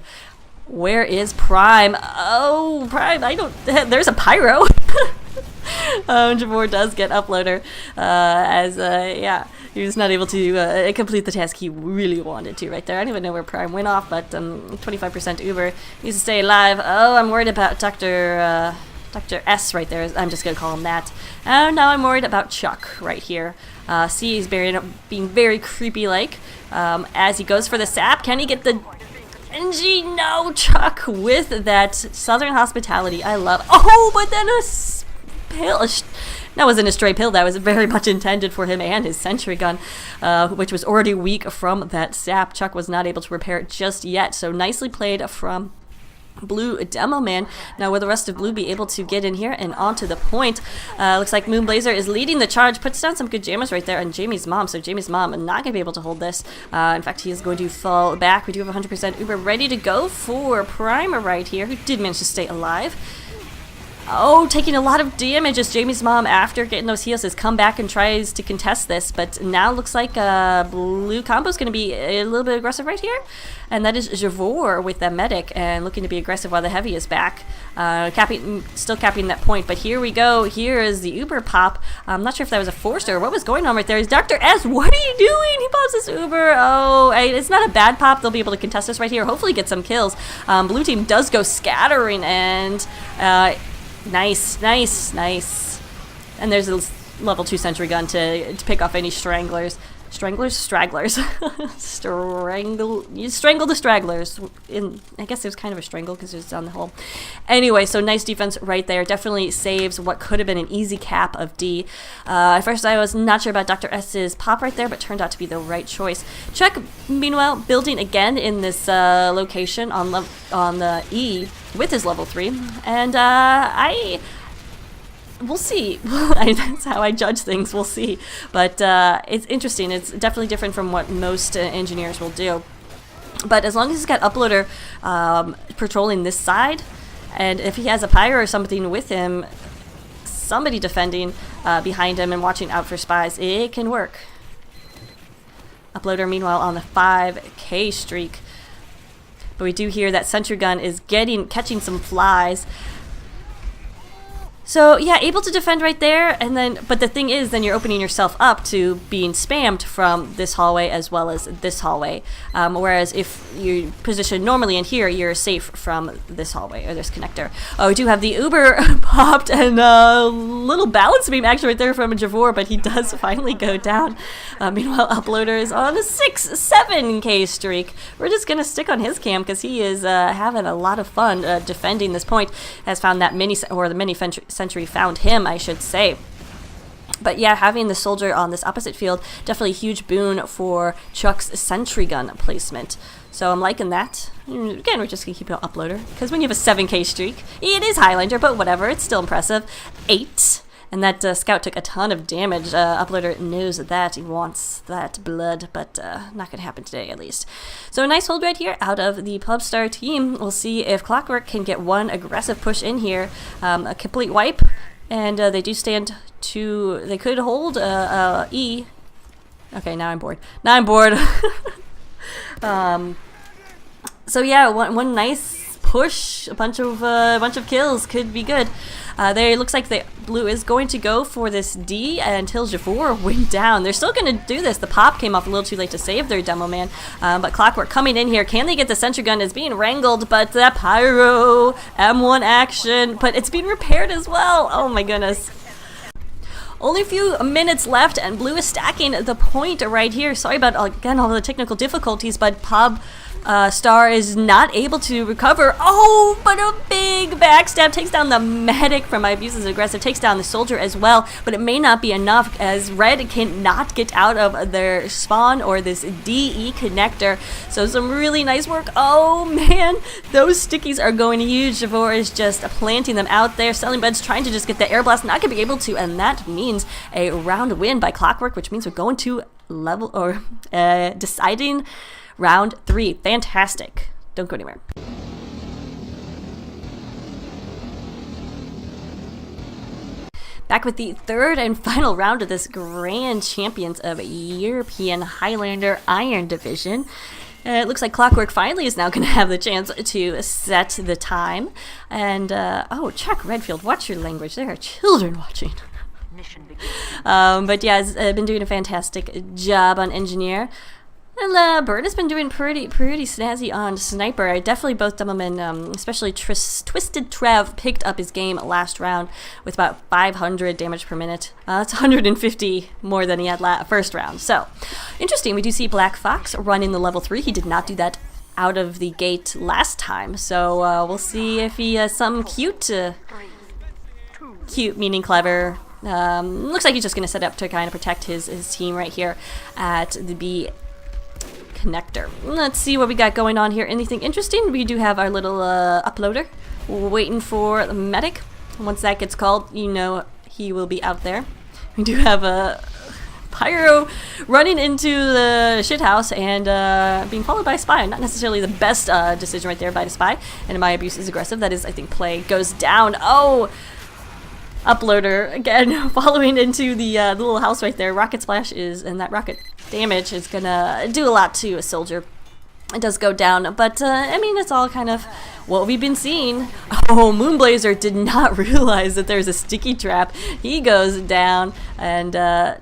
Where is Prime? Oh, Prime, there's a pyro. Javor does get Uploader, he was not able to complete the task he really wanted to right there. I don't even know where Prime went off, but 25% Uber needs to stay alive. Oh, I'm worried about Dr. S right there. I'm just going to call him that. And now I'm worried about Chuck right here. C is being very creepy-like as he goes for the sap. Can he get the... NG? No, Chuck with that Southern hospitality. I love... Oh, but then a pill... That wasn't a stray pill. That was very much intended for him and his sentry gun, which was already weak from that sap. Chuck was not able to repair it just yet. So nicely played from blue Demoman. Now will the rest of blue be able to get in here and onto the point? Looks like Moonblazer is leading the charge. Puts down some good jammers right there on Jamie's mom. So Jamie's mom not going to be able to hold this. In fact, he is going to fall back. We do have 100% Uber ready to go for Primer right here, who did manage to stay alive. Oh, taking a lot of damage as Jamie's mom, after getting those heals, has come back and tries to contest this. But now looks like blue combo is going to be a little bit aggressive right here. And that is Javor with that medic and looking to be aggressive while the heavy is back. Still capping that point. But here we go. Here is the Uber pop. I'm not sure if that was a forced or what was going on right there. Is Dr. S, what are you doing? He pops his Uber. Oh, it's not a bad pop. They'll be able to contest this right here. Hopefully get some kills. Blue team does go scattering and... Nice. And there's a level 2 sentry gun to pick off any stranglers. Stranglers, stragglers. You strangle the stragglers. I guess there's kind of a strangle because it's down the hole. Anyway, so nice defense right there. Definitely saves what could have been an easy cap of D. At first I was not sure about Dr. S's pop right there, but turned out to be the right choice. Chuck, meanwhile, building again in this location on the E with his level 3. And we'll see. That's how I judge things. We'll see. But it's interesting. It's definitely different from what most engineers will do. But as long as he's got Uploader patrolling this side, and if he has a Pyro or something with him, somebody defending behind him and watching out for spies, it can work. Uploader, meanwhile, on the 5K streak. But we do hear that sentry gun is catching some flies. So yeah, able to defend right there, and then, but the thing is, then you're opening yourself up to being spammed from this hallway as well as this hallway. Whereas if you position normally in here, you're safe from this hallway or this connector. Oh, we do have the Uber popped, and a little balance beam actually right there from Javor, but he does finally go down. Meanwhile, Uploader is on a 6-7K streak. We're just gonna stick on his cam because he is having a lot of fun defending this point. Has found that mini sentry found him, I should say. But yeah, having the soldier on this opposite field, definitely a huge boon for Chuck's sentry gun placement. So I'm liking that. Again, we're just going to keep it on Uploader, because when you have a 7K streak, it is Highlander, but whatever, it's still impressive. 8. And that scout took a ton of damage. Uploader knows that. He wants that blood, but not going to happen today, at least. So a nice hold right here out of the Pubstar team. We'll see if Clockwork can get one aggressive push in here. A complete wipe, and they do stand to... They could hold E. Okay, now I'm bored. So yeah, one nice push, a bunch of kills could be good. There, it looks like the blue is going to go for this D until Javor went down. They're still going to do this. The pop came off a little too late to save their demo man. But Clockwork coming in here. Can they get the sentry gun? Is being wrangled, but that Pyro M1 action, but it's being repaired as well. Oh my goodness. Only a few minutes left, and blue is stacking the point right here. Sorry about, again, all the technical difficulties, but Star is not able to recover. Oh, but a big backstab takes down the medic from my abuses aggressive, takes down the soldier as well, but it may not be enough as red cannot get out of their spawn or this DE connector. So some really nice work. Oh man, those stickies are going huge. Javor is just planting them out there. Selling Bed's trying to just get the air blast, not gonna be able to, and that means a round win by Clockwork, which means we're going to level or deciding round 3. Fantastic. Don't go anywhere. Back with the third and final round of this Grand Champions of European Highlander Iron Division. It looks like Clockwork finally is now going to have the chance to set the time. And, oh, Chuck Redfield, watch your language. There are children watching. But yeah, has been doing a fantastic job on Engineer. And Bird has been doing pretty snazzy on Sniper. I definitely both Demomen, especially Twisted Trev, picked up his game last round with about 500 damage per minute. That's 150 more than he had first round. So, interesting. We do see Black Fox running the level 3. He did not do that out of the gate last time. So, we'll see if he has some cute meaning clever. Looks like he's just going to set up to kind of protect his team right here at the B connector. Let's see what we got going on here. Anything interesting? We do have our little Uploader waiting for the medic. Once that gets called, you know he will be out there. We do have a Pyro running into the shithouse and being followed by a spy. Not necessarily the best decision right there by the spy. And my abuse is aggressive. That is, I think, play goes down. Oh! Uploader again following into the little house right there. Rocket splash is, and that rocket damage is gonna do a lot to a soldier. It does go down, but I mean, it's all kind of what we've been seeing. Oh, Moonblazer did not realize that there's a sticky trap. He goes down, and our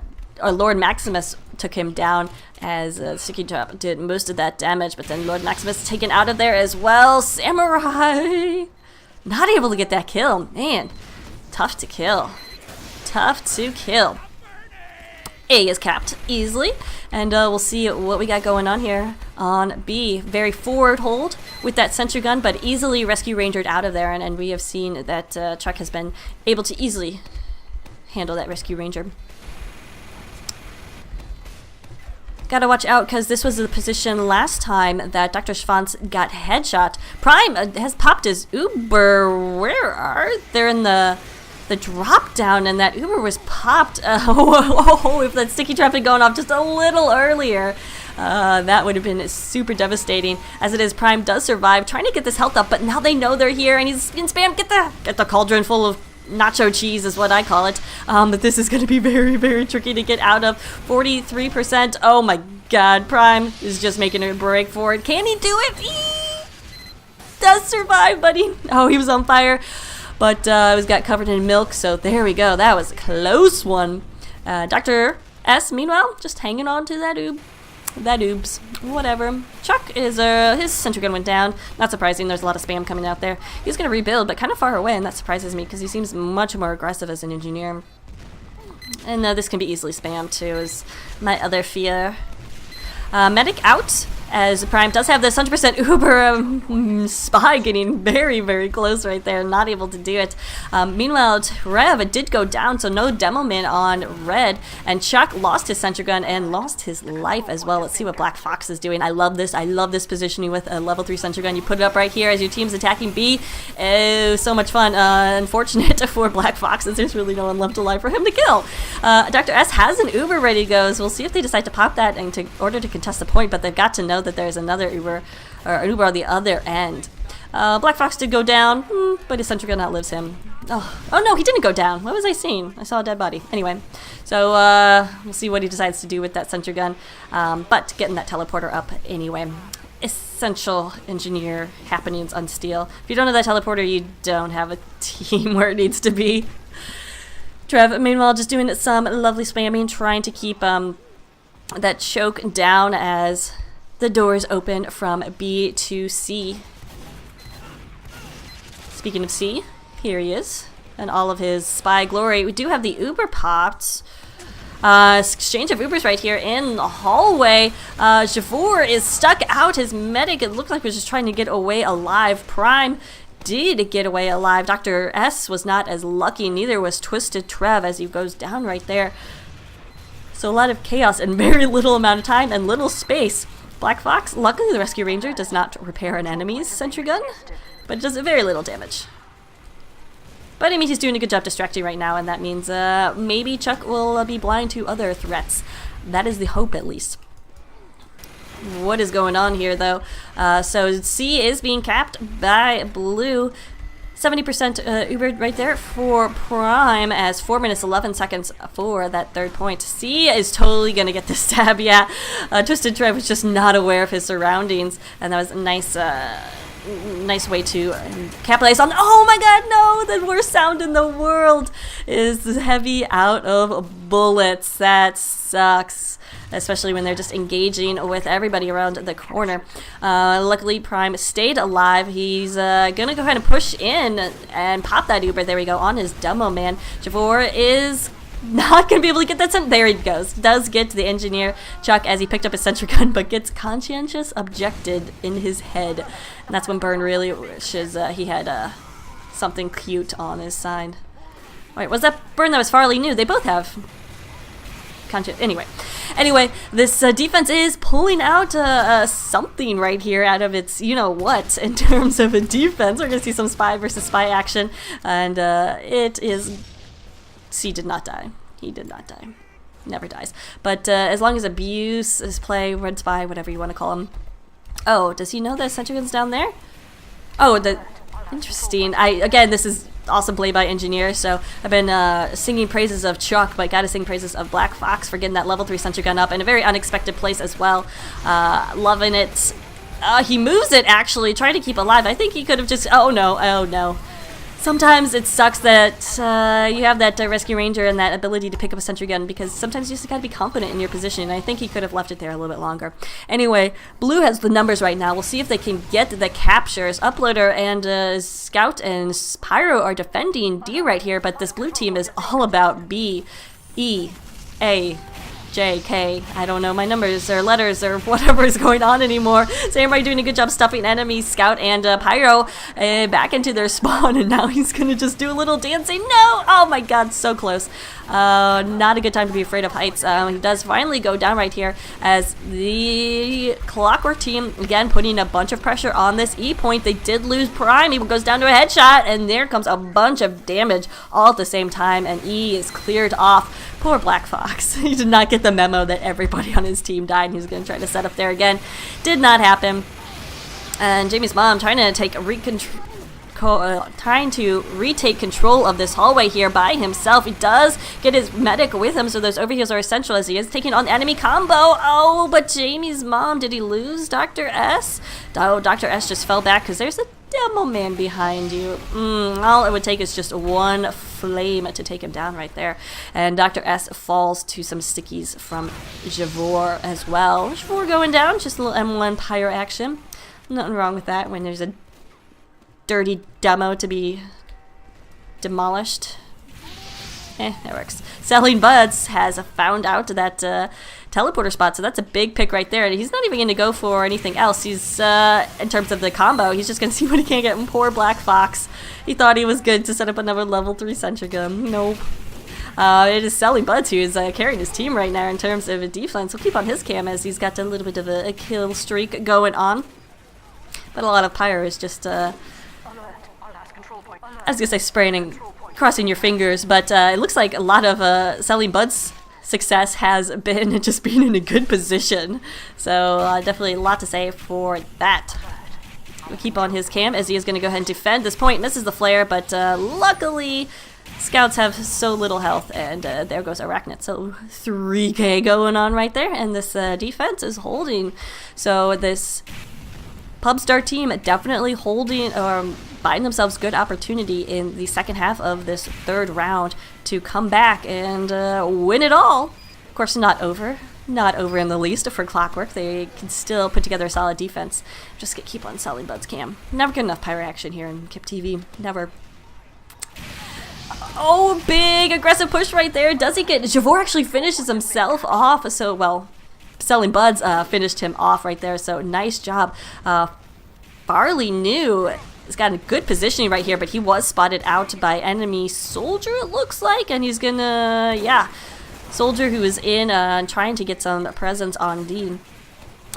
Lord Maximus took him down as sticky trap did most of that damage, but then Lord Maximus taken out of there as well. Samurai not able to get that kill, man. Tough to kill. Tough to kill. A is capped easily, and we'll see what we got going on here on B. Very forward hold with that sentry gun, but easily rescue rangered out of there, and we have seen that Chuck has been able to easily handle that rescue ranger. Gotta watch out, because this was the position last time that Dr. Schwanz got headshot. Prime has popped his Uber. Where are they? In the drop down, and that Uber was popped. If that sticky trap had gone off just a little earlier, that would have been super devastating. As it is, Prime does survive, trying to get this health up, but now they know they're here, and he's in spam. Get the cauldron full of nacho cheese is what I call it. But this is going to be very, very tricky to get out of. 43%. Oh my god, Prime is just making a break for it. Can he do it? He does survive, buddy. Oh, he was on fire. But it was got covered in milk, so there we go. That was a close one. Dr. S, meanwhile, just hanging on to that oobs. Whatever. Chuck is, his sentry gun went down. Not surprising, there's a lot of spam coming out there. He's going to rebuild, but kind of far away, and that surprises me, because he seems much more aggressive as an engineer. And this can be easily spammed, too, is my other fear. Medic out, as Prime does have this 100% Uber spy getting very, very close right there, not able to do it. Meanwhile, Trev did go down, so no demo man on red, and Chuck lost his sentry gun and lost his life as well. Let's see what Black Fox is doing. I love this positioning with a level 3 sentry gun. You put it up right here as your team's attacking B. Oh, so much fun. Unfortunate for Black Fox, as there's really no one left alive for him to kill. Dr. S has an Uber ready to go, so we'll see if they decide to pop that in order to contest the point, but they've got to know that there's another Uber, or an Uber on the other end. Black Fox did go down, but his sentry gun outlives him. Oh no, he didn't go down. What was I seeing? I saw a dead body. Anyway, so we'll see what he decides to do with that sentry gun, but getting that teleporter up anyway. Essential engineer happenings on steel. If you don't have that teleporter, you don't have a team where it needs to be. Trev, meanwhile, just doing some lovely spamming, trying to keep that choke down as the doors open from B to C. Speaking of C, here he is, and all of his spy glory. We do have the Uber popped. Exchange of Ubers right here in the hallway. Javor is stuck out. His medic, it looked like, was just trying to get away alive. Prime did get away alive. Dr. S was not as lucky. Neither was Twisted Trev, as he goes down right there. So a lot of chaos in very little amount of time and little space. Black Fox, luckily the Rescue Ranger does not repair an enemy's sentry gun, but it does very little damage. But I mean, he's doing a good job distracting right now, and that means maybe Chuck will be blind to other threats. That is the hope, at least. What is going on here, though? So C is being capped by Blue. 70% Uber right there for Prime, as 4 minutes 11 seconds for that third point. C is totally gonna get the stab. Yeah, Twisted Trev was just not aware of his surroundings, and that was a nice way to capitalize on. Oh my god, no! The worst sound in the world is heavy out of bullets. That sucks, especially when they're just engaging with everybody around the corner. Luckily, Prime stayed alive. He's gonna go ahead and push in and pop that Uber. There we go, on his demo man. Javor is not gonna be able to get that there he goes. Does get to the engineer Chuck as he picked up his sentry gun, but gets conscientious objected in his head. And that's when Byrne really wishes he had something cute on his side. Wait, was that Byrne? That was Farley new. They both have Anyway, this defense is pulling out something right here out of its you-know-what in terms of a defense. We're going to see some spy versus spy action, and it is... C did not die. He did not die. Never dies. But as long as abuse is play, red spy, whatever you want to call him. Oh, does he know that sentry gun's down there? Oh, interesting. Again, this is awesome play by engineer, so I've been singing praises of Chuck, but gotta sing praises of Black Fox for getting that level 3 sentry gun up in a very unexpected place as well. Loving it. He moves it, actually, trying to keep alive. I think he could have just... Oh no. Sometimes it sucks that you have that Rescue Ranger and that ability to pick up a sentry gun, because sometimes you just gotta be confident in your position, and I think he could have left it there a little bit longer. Anyway, Blue has the numbers right now. We'll see if they can get the captures. Uploader and Scout and Spyro are defending D right here, but this blue team is all about B, E, A, J, K, I don't know my numbers or letters or whatever is going on anymore. Samurai doing a good job stuffing enemy Scout and Pyro back into their spawn, and now he's gonna just do a little dancing. No! Oh my god, so close. Not a good time to be afraid of heights. He does finally go down right here as the Clockwork team, again, putting a bunch of pressure on this E point. They did lose Prime. He goes down to a headshot, and there comes a bunch of damage all at the same time, and E is cleared off. Poor Black Fox. He did not get the memo that everybody on his team died, and he was going to try to set up there again. Did not happen. And Jamie's mom trying to retake control of this hallway here by himself. He does get his medic with him, so those overheals are essential as he is taking on the enemy combo. Oh, but Jamie's mom, did he lose Dr. S? Oh, Dr. S just fell back because there's a demo man behind you. All it would take is just one flame to take him down right there. And Dr. S falls to some stickies from Javor as well. Javor going down, just a little M1 pyro action. Nothing wrong with that when there's a dirty demo to be demolished. That works. Selling Buds has found out that teleporter spot, so that's a big pick right there. And he's not even going to go for anything else. He's, in terms of the combo, he's just going to see what he can get. And poor Black Fox. He thought he was good to set up another level 3 sentry gun. Nope. It is Selling Buds who is carrying his team right now in terms of a defense. We'll keep on his cam as he's got a little bit of a kill streak going on. But a lot of pyro is just, I was going to say spraying and crossing your fingers, but it looks like a lot of Selling Buds' success has been just being in a good position. So definitely a lot to say for that. We'll keep on his cam as he is going to go ahead and defend this point. Misses the flare, but luckily Scouts have so little health, and there goes Arachnid. So 3k going on right there, and this defense is holding. So this Pubst team definitely holding or buying themselves good opportunity in the second half of this third round to come back and win it all. Of course, not over in the least for Clockwork. They can still put together a solid defense. Just keep on Selling Buds cam. Never get enough pyro action here in Kip TV. Never. Oh, big aggressive push right there. Does he get... Javor actually finishes himself off. So, well, Selling Buds finished him off right there. So, nice job. Farley knew... He's got a good positioning right here, but he was spotted out by enemy soldier, it looks like, and he's gonna, yeah, soldier who is in trying to get some presence on D.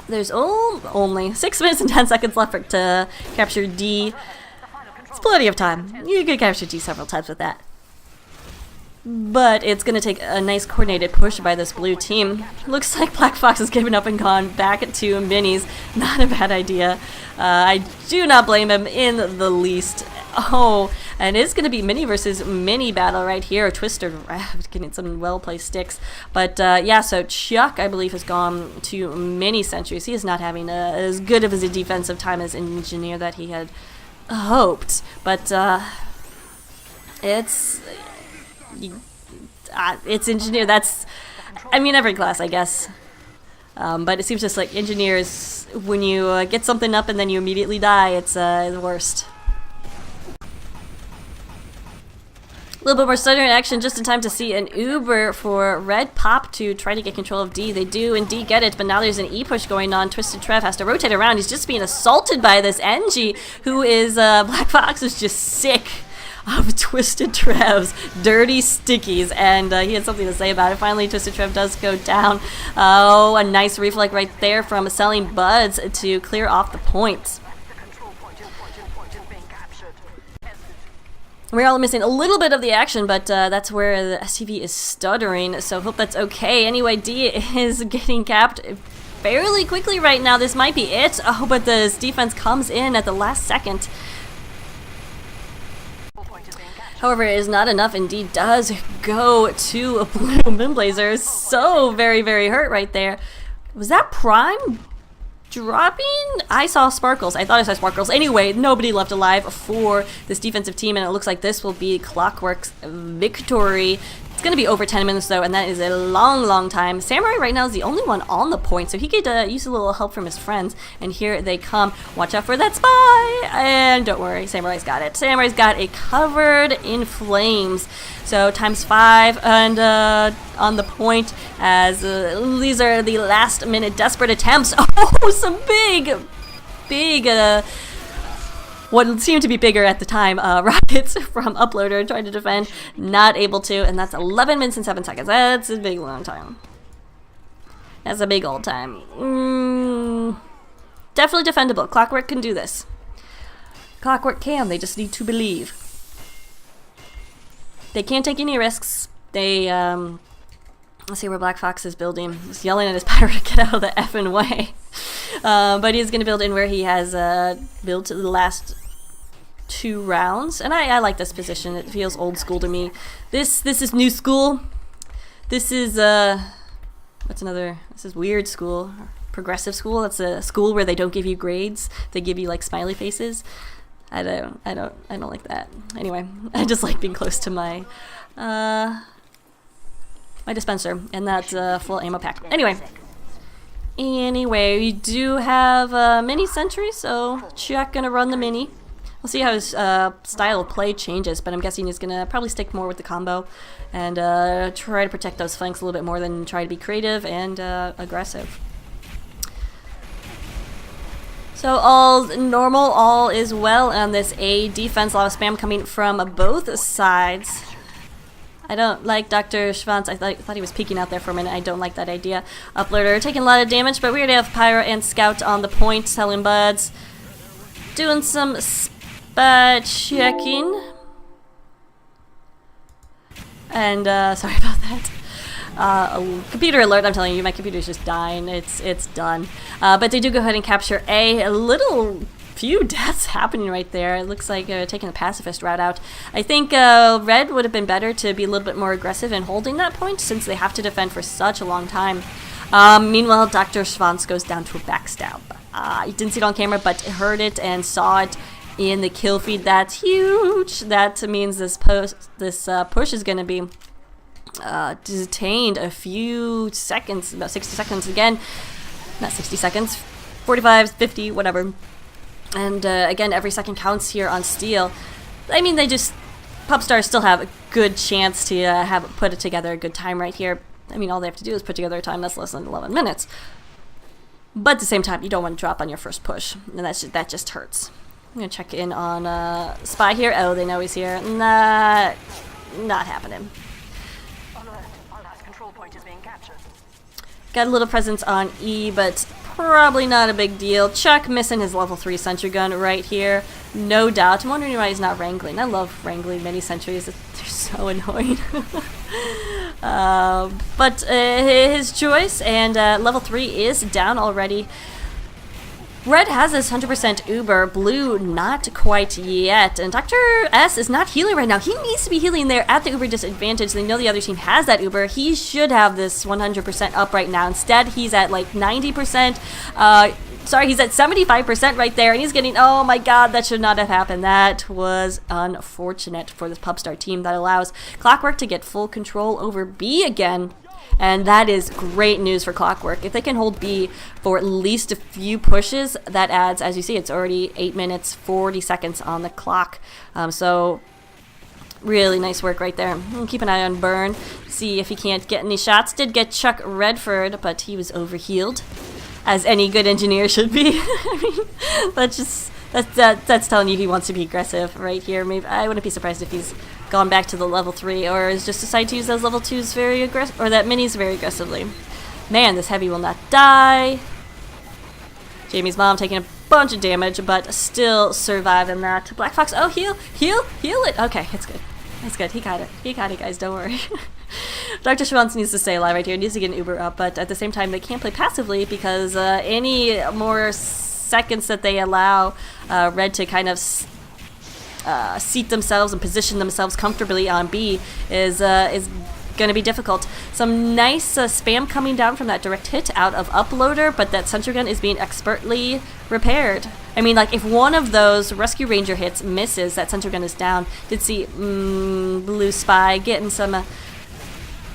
There's only 6 minutes and 10 seconds left to capture D. It's plenty of time. You could capture D several times with that. But it's going to take a nice coordinated push by this blue team. Looks like Black Fox has given up and gone back to minis. Not a bad idea. I do not blame him in the least. Oh, and it's going to be mini versus mini battle right here. Twister getting some well-placed sticks. But yeah, so Chuck, I believe, has gone to mini sentries. He is not having as good of a defensive time as Engineer that he had hoped. But it's Engineer. That's, I mean, every class, I guess. But it seems just like Engineers, when you get something up and then you immediately die, it's the worst. A little bit more stuttering action just in time to see an Uber for Red pop to try to get control of D. They do indeed get it, but now there's an E-push going on. Twisted Trev has to rotate around. He's just being assaulted by this NG, who is, Black Fox is just sick of Twisted Trev's dirty stickies, and he had something to say about it. Finally, Twisted Trev does go down. Oh, a nice reflect right there from Selling Buds to clear off the points. We're all missing a little bit of the action, but that's where the STV is stuttering, so hope that's okay. Anyway, D is getting capped fairly quickly right now. This might be it. Oh, but this defense comes in at the last second. However, it is not enough. Indeed does go to a blue Moonblazer. So very, very hurt right there. Was that Prime dropping? I saw sparkles. I thought I saw sparkles. Anyway, nobody left alive for this defensive team, and it looks like this will be Clockwork's victory It's going to be over 10 minutes, though, and that is a long time. Samurai right now is the only one on the point, so he could use a little help from his friends. And here they come. Watch out for that spy! And don't worry, Samurai's got it. Samurai's got it covered in flames. So ×5 and on the point as these are the last minute desperate attempts. Oh, some big what seemed to be bigger at the time, rockets from Uploader trying to defend, not able to, and that's 11 minutes and 7 seconds. That's a big long time. That's a big old time. Definitely defendable. Clockwork can do this. Clockwork can, they just need to believe. They can't take any risks. They, let's see where Black Fox is building. He's yelling at his pirate to get out of the effing way. But he's going to build in where he has built the last 2 rounds. And I like this position. It feels old school to me. This is new school. This is, what's another? This is weird school. Progressive school. That's a school where they don't give you grades. They give you like smiley faces. I don't like that. Anyway, I just like being close to my, my dispenser, and that's a full ammo pack. Anyway, we do have a mini sentry, so Chuck gonna run the mini. We'll see how his style of play changes, but I'm guessing he's gonna probably stick more with the combo and try to protect those flanks a little bit more than try to be creative and aggressive. So all normal, all is well on this A defense. A lot of spam coming from both sides. I don't like Dr. Schwanz. I thought he was peeking out there for a minute. I don't like that idea. Uploader taking a lot of damage, but we already have Pyro and Scout on the point, selling buds. Doing some spot checking. And, sorry about that. Computer alert, I'm telling you, my computer's just dying. It's done. But they do go ahead and capture A little few deaths happening right there. It looks like taking the pacifist route out. I think Red would have been better to be a little bit more aggressive in holding that point since they have to defend for such a long time. Meanwhile, Dr. Schwanz goes down to a backstab. You didn't see it on camera, but heard it and saw it in the kill feed. That's huge. That means this push is going to be detained a few seconds, about 60 seconds again. Not 60 seconds, 45, 50, whatever. And again, every second counts here on Steel. I mean, Pubstars still have a good chance to put it together a good time right here. I mean, all they have to do is put together a time that's less than 11 minutes. But at the same time, you don't want to drop on your first push, and that just hurts. I'm gonna check in on Spy here. Oh, they know he's here. Not happening. Got a little presence on E, but probably not a big deal. Chuck missing his level 3 sentry gun right here. No doubt. I'm wondering why he's not wrangling. I love wrangling mini sentries. They're so annoying. But his choice, and level 3 is down already. Red has this 100% Uber, Blue not quite yet, and Dr. S is not healing right now. He needs to be healing there at the Uber disadvantage. They know the other team has that Uber. He should have this 100% up right now. Instead, he's at like 90%. Sorry, he's at 75% right there, and he's getting, oh my god, that should not have happened. That was unfortunate for this Pubstar team. That allows Clockwork to get full control over B again. And that is great news for Clockwork. If they can hold B for at least a few pushes, that adds, as you see, it's already 8 minutes, 40 seconds on the clock. So really nice work right there. Keep an eye on Burn, see if he can't get any shots. Did get Chuck Redford, but he was overhealed, as any good engineer should be. I mean, that's telling you he wants to be aggressive right here. Maybe I wouldn't be surprised if he's gone back to the level 3 or has just decided to use those level 2s very aggressive, or that minis very aggressively. Man, this heavy will not die. Jamie's mom taking a bunch of damage, but still surviving that. Black Fox, oh, heal it. Okay, it's good. It's good. He got it, guys. Don't worry. Dr. Schwanz needs to stay alive right here. He needs to get an Uber up, but at the same time, they can't play passively because any more seconds that they allow Red to kind of seat themselves and position themselves comfortably on B is going to be difficult. Some nice spam coming down from that direct hit out of Uploader, but that sentry gun is being expertly repaired. I mean, like, if one of those Rescue Ranger hits misses, that sentry gun is down. Did see Blue Spy getting some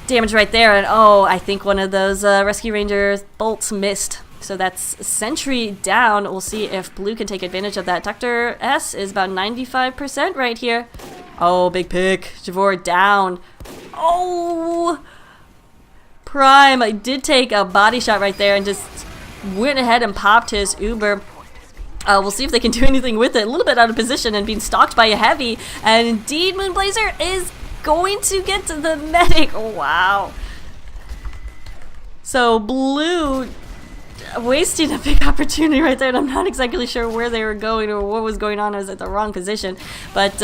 damage right there, and oh, I think one of those Rescue Rangers bolts missed. So that's Sentry down. We'll see if Blue can take advantage of that. Dr. S is about 95% right here. Oh, big pick. Javor down. Oh! Prime, I did take a body shot right there and just went ahead and popped his Uber. We'll see if they can do anything with it. A little bit out of position and being stalked by a heavy. And indeed, Moonblazer is going to get to the medic. Wow. So Blue wasting a big opportunity right there, and I'm not exactly sure where they were going or what was going on. I was at the wrong position, but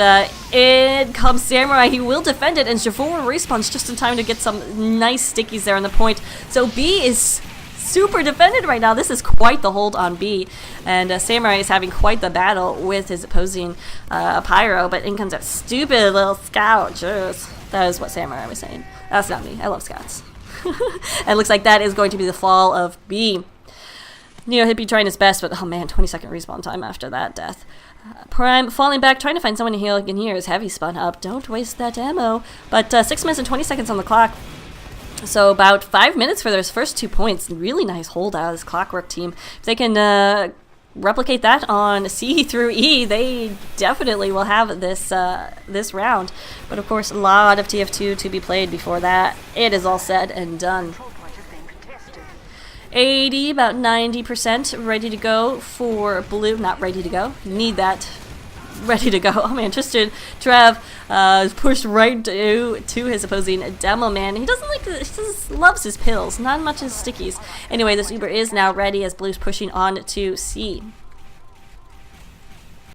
in comes Samurai. He will defend it, and Javor respawns just in time to get some nice stickies there on the point. So B is super defended right now. This is quite the hold on B, and Samurai is having quite the battle with his opposing Pyro, but in comes that stupid little scout. Jeez. That is what Samurai was saying. That's not me. I love scouts. And it looks like that is going to be the fall of B. Hippie trying his best, but oh man, 20-second respawn time after that death. Prime falling back, trying to find someone to heal. Again, here is Heavy spun up. Don't waste that ammo. But 6 minutes and 20 seconds on the clock. So about 5 minutes for those first 2 points. Really nice hold out of this Clockwork team. If they can replicate that on C through E, they definitely will have this this round. But of course, a lot of TF2 to be played before that. It is all said and done. 80, about 90% ready to go for Blue. Not ready to go. Need that ready to go. Oh man, Tristan Trev is pushed right to his opposing Demo Man. He doesn't like this. He just loves his pills, not much his stickies. Anyway, this Uber is now ready as Blue's pushing on to C.